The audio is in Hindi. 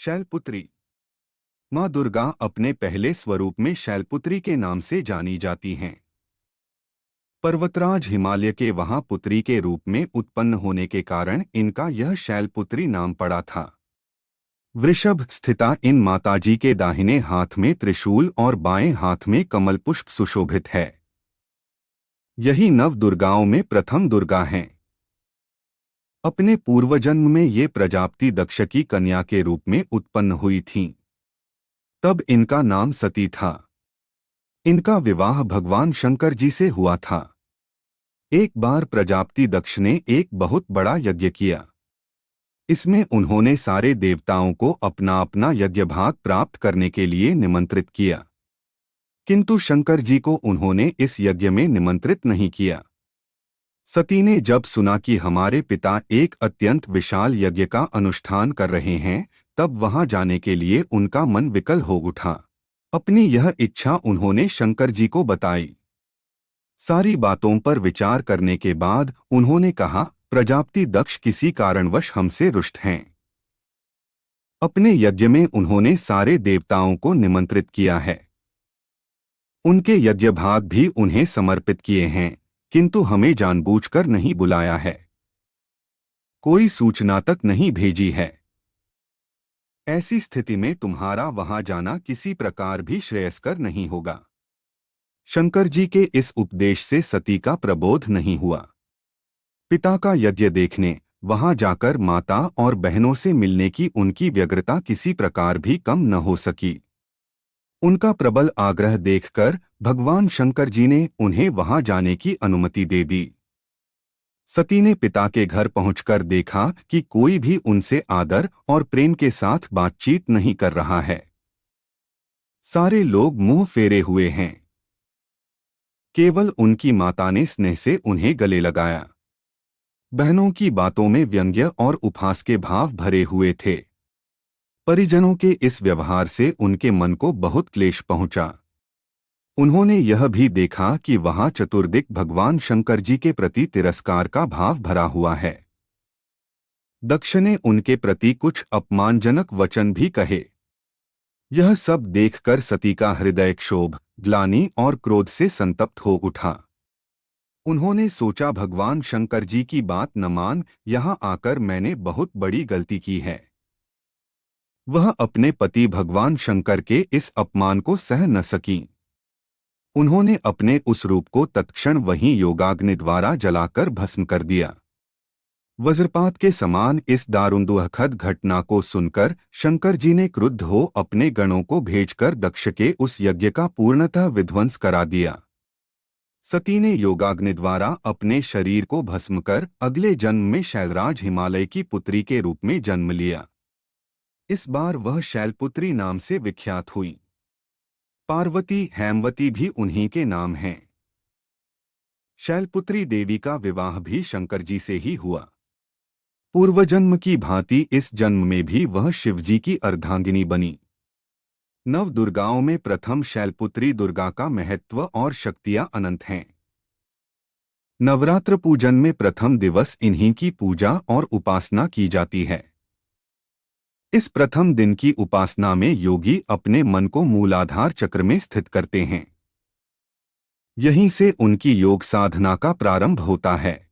शैलपुत्री। माँ दुर्गा अपने पहले स्वरूप में शैलपुत्री के नाम से जानी जाती हैं। पर्वतराज हिमालय के वहां पुत्री के रूप में उत्पन्न होने के कारण इनका यह शैलपुत्री नाम पड़ा था। वृषभ स्थिता इन माताजी के दाहिने हाथ में त्रिशूल और बाएं हाथ में कमल पुष्प सुशोभित है। यही नव दुर्गाओं में प्रथम दुर्गा हैं। अपने पूर्वजन्म में ये प्रजापति दक्ष की कन्या के रूप में उत्पन्न हुई थीं। तब इनका नाम सती था। इनका विवाह भगवान शंकर जी से हुआ था। एक बार प्रजापति दक्ष ने एक बहुत बड़ा यज्ञ किया। इसमें उन्होंने सारे देवताओं को अपना अपना यज्ञ भाग प्राप्त करने के लिए निमंत्रित किया, किंतु शंकर जी को उन्होंने इस यज्ञ में निमंत्रित नहीं किया। सती ने जब सुना कि हमारे पिता एक अत्यंत विशाल यज्ञ का अनुष्ठान कर रहे हैं, तब वहां जाने के लिए उनका मन विकल हो उठा। अपनी यह इच्छा उन्होंने शंकर जी को बताई। सारी बातों पर विचार करने के बाद उन्होंने कहा, प्रजापति दक्ष किसी कारणवश हमसे रुष्ट हैं। अपने यज्ञ में उन्होंने सारे देवताओं को निमंत्रित किया है। उनके यज्ञ भाग भी उन्हें समर्पित किए हैं, किंतु हमें जानबूझकर नहीं बुलाया है। कोई सूचना तक नहीं भेजी है। ऐसी स्थिति में तुम्हारा वहां जाना किसी प्रकार भी श्रेयस्कर नहीं होगा। शंकर जी के इस उपदेश से सती का प्रबोध नहीं हुआ। पिता का यज्ञ देखने, वहां जाकर माता और बहनों से मिलने की उनकी व्यग्रता किसी प्रकार भी कम न हो सकी। उनका प्रबल आग्रह देखकर भगवान शंकर जी ने उन्हें वहां जाने की अनुमति दे दी। सती ने पिता के घर पहुंचकर देखा कि कोई भी उनसे आदर और प्रेम के साथ बातचीत नहीं कर रहा है। सारे लोग मुंह फेरे हुए हैं। केवल उनकी माता ने स्नेह से उन्हें गले लगाया। बहनों की बातों में व्यंग्य और उपहास के भाव भरे हुए थे। परिजनों के इस व्यवहार से उनके मन को बहुत क्लेश पहुंचा। उन्होंने यह भी देखा कि वहां चतुर्दिक भगवान शंकर जी के प्रति तिरस्कार का भाव भरा हुआ है। दक्ष ने उनके प्रति कुछ अपमानजनक वचन भी कहे। यह सब देखकर सती का हृदय क्षोभ, ग्लानि और क्रोध से संतप्त हो उठा। उन्होंने सोचा, भगवान शंकर जी की बात न मान यहाँ आकर मैंने बहुत बड़ी गलती की है। वह अपने पति भगवान शंकर के इस अपमान को सह न सकीं। उन्होंने अपने उस रूप को तत्क्षण वहीं योगाग्नि द्वारा जलाकर भस्म कर दिया। वज्रपात के समान इस दारुण-दुःखद घटना को सुनकर शंकर जी ने क्रुद्ध हो अपने गणों को भेजकर दक्ष के उस यज्ञ का पूर्णतः विध्वंस करा दिया। सती ने योगाग्नि द्वारा अपने शरीर को भस्म कर अगले जन्म में शैलराज हिमालय की पुत्री के रूप में जन्म लिया। इस बार वह शैलपुत्री नाम से विख्यात हुई। पार्वती, हेमवती भी उन्हीं के नाम हैं। शैलपुत्री देवी का विवाह भी शंकर जी से ही हुआ। पूर्वजन्म की भांति इस जन्म में भी वह शिवजी की अर्धांगिनी बनी। नव दुर्गाओं में प्रथम शैलपुत्री दुर्गा का महत्व और शक्तियां अनंत हैं। नवरात्र पूजन में प्रथम दिवस इन्हीं की पूजा और उपासना की जाती है। इस प्रथम दिन की उपासना में योगी अपने मन को मूलाधार चक्र में स्थित करते हैं। यहीं से उनकी योग साधना का प्रारंभ होता है।